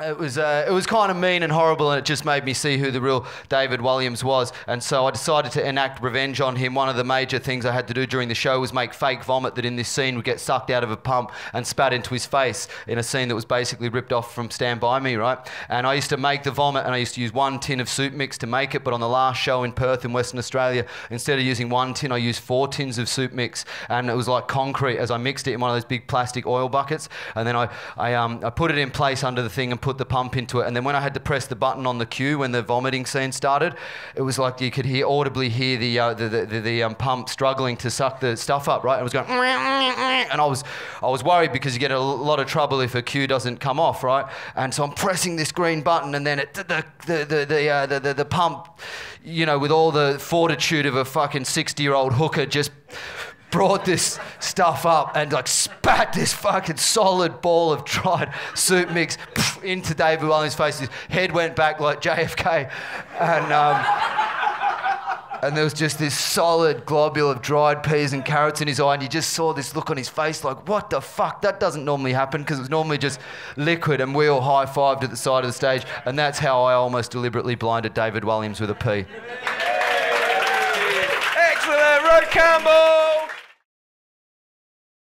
It was kind of mean and horrible, and it just made me see who the real David Walliams was. And so I decided to enact revenge on him. One of the major things I had to do during the show was make fake vomit that in this scene would get sucked out of a pump and spat into his face in a scene that was basically ripped off from Stand By Me, right? And I used to make the vomit, and I used to use 1 tin of soup mix to make it, but on the last show in Perth in Western Australia, instead of using 1 tin, I used 4 tins of soup mix, and it was like concrete as I mixed it in one of those big plastic oil buckets. And then I put it in place under the thing and put the pump into it, and then when I had to press the button on the cue when the vomiting scene started, it was like you could audibly hear the pump struggling to suck the stuff up, right? It was going, and I was worried because you get a lot of trouble if a cue doesn't come off, right? And so I'm pressing this green button, and then the pump, you know, with all the fortitude of a fucking 60-year-old hooker, just brought this stuff up and like spat this fucking solid ball of dried soup mix into David Walliams' face. His head went back like JFK, and there was just this solid globule of dried peas and carrots in his eye, and you just saw this look on his face like, what the fuck? That doesn't normally happen, because it was normally just liquid, and we all high-fived at the side of the stage, and that's how I almost deliberately blinded David Walliams with a pea. Excellent, Rod Campbell!